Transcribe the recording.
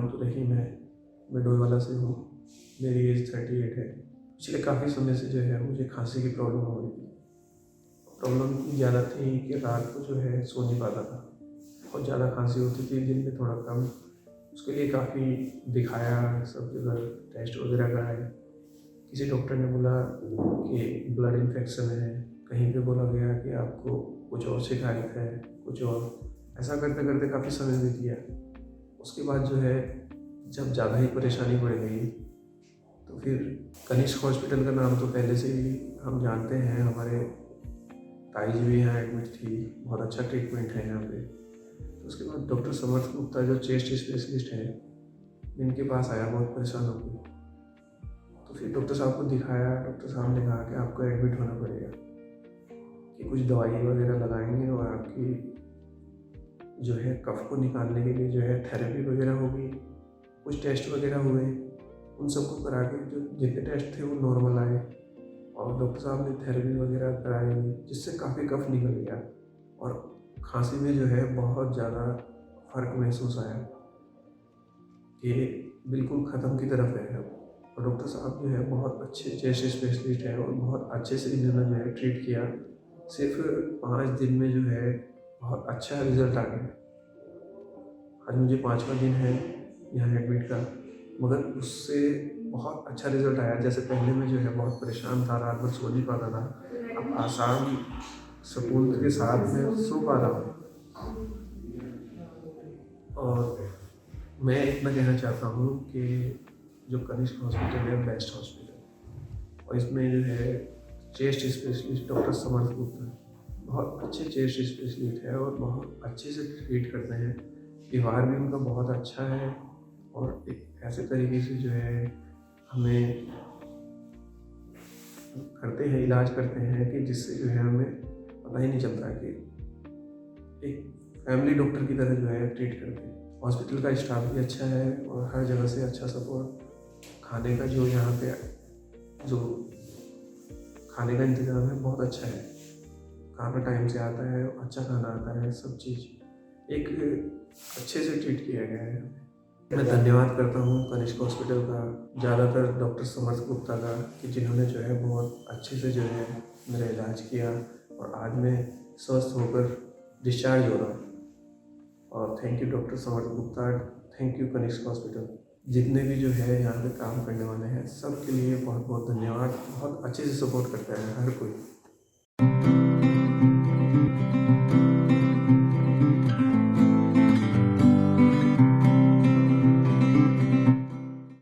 नाम तो रहीम है। मैं डोईवाला से हूँ। मेरी एज 38 है। पिछले काफ़ी समय से जो है मुझे खांसी की प्रॉब्लम हो रही थी। प्रॉब्लम इतनी ज़्यादा थी कि रात को जो है सो नहीं पाता था। बहुत ज़्यादा खांसी होती थी, दिन में थोड़ा कम। उसके लिए काफ़ी दिखाया, सब जगह टेस्ट वगैरह कराए। किसी डॉक्टर ने बोला कि ब्लड इन्फेक्शन है, कहीं पे बोला गया कि आपको कुछ और शिकायत है, कुछ और। ऐसा करते करते काफ़ी समय बीत गया। उसके बाद जो है जब ज़्यादा ही परेशानी बढ़ गई तो फिर कनिष्क हॉस्पिटल का नाम तो पहले से ही हम जानते हैं। हमारे ताई जी भी यहाँ एडमिट थी, बहुत अच्छा ट्रीटमेंट है यहाँ पे। तो उसके बाद डॉक्टर समर्थ गुप्ता जो चेस्ट स्पेशलिस्ट हैं, इनके पास आया बहुत परेशान होकर। तो फिर डॉक्टर साहब को दिखाया। डॉक्टर साहब ने कहा कि आपको एडमिट होना पड़ेगा, कि कुछ दवाई वगैरह लगाएंगे और आपकी जो है कफ को निकालने के लिए जो है थेरेपी वगैरह होगी। कुछ टेस्ट वगैरह हुए, उन सबको करा के जो जितने टेस्ट थे वो नॉर्मल आए और डॉक्टर साहब ने थेरेपी वगैरह कराई, जिससे काफ़ी कफ निकल गया और खांसी में जो है बहुत ज़्यादा फ़र्क महसूस आया कि बिल्कुल ख़त्म की तरफ है अब। और डॉक्टर साहब जो है बहुत अच्छे चेस्ट स्पेशलिस्ट हैं और बहुत अच्छे से इन्होंने जो है ट्रीट किया। सिर्फ 5 दिन में जो है बहुत अच्छा रिजल्ट आ गया। आज मुझे 5वां दिन है यहाँ एडमिट का, मगर उससे बहुत अच्छा रिजल्ट आया। जैसे पहले मैं जो है बहुत परेशान था, रात भर सो नहीं पाता था, अब आसान सुकून के साथ में सो पा रहा हूँ। और मैं इतना कहना चाहता हूँ कि जो कनिष्क हॉस्पिटल है बेस्ट हॉस्पिटल, और इसमें जो है chest specialist doctor Samarth Gupta बहुत अच्छे चेस्ट स्पेशलिस्ट है और बहुत अच्छे से ट्रीट करते हैं। व्यवहार भी उनका बहुत अच्छा है और एक ऐसे तरीके से जो है हमें करते हैं, इलाज करते हैं कि जिससे जो है हमें पता ही नहीं चलता कि एक फैमिली डॉक्टर की तरह जो है ट्रीट करते हैं। हॉस्पिटल का स्टाफ भी अच्छा है और हर जगह से अच्छा सपोर्ट। खाने का जो यहाँ पे जो खाने का इंतज़ाम है बहुत अच्छा है। खाना टाइम से आता है, अच्छा खाना आता है, सब चीज़ एक अच्छे से ट्रीट किया गया है। मैं धन्यवाद करता हूँ कनिष्क हॉस्पिटल का, ज़्यादातर डॉक्टर समर्थ गुप्ता का, कि जिन्होंने जो है बहुत अच्छे से जो है मेरा इलाज किया और आज मैं स्वस्थ होकर डिस्चार्ज हो रहा हूँ। और thank you doctor Samarth Gupta, thank you Kanishk hospital. जितने भी जो है यहाँ पे काम करने वाले हैं सबके लिए बहुत बहुत धन्यवाद। बहुत अच्छे से सपोर्ट करता है हर कोई।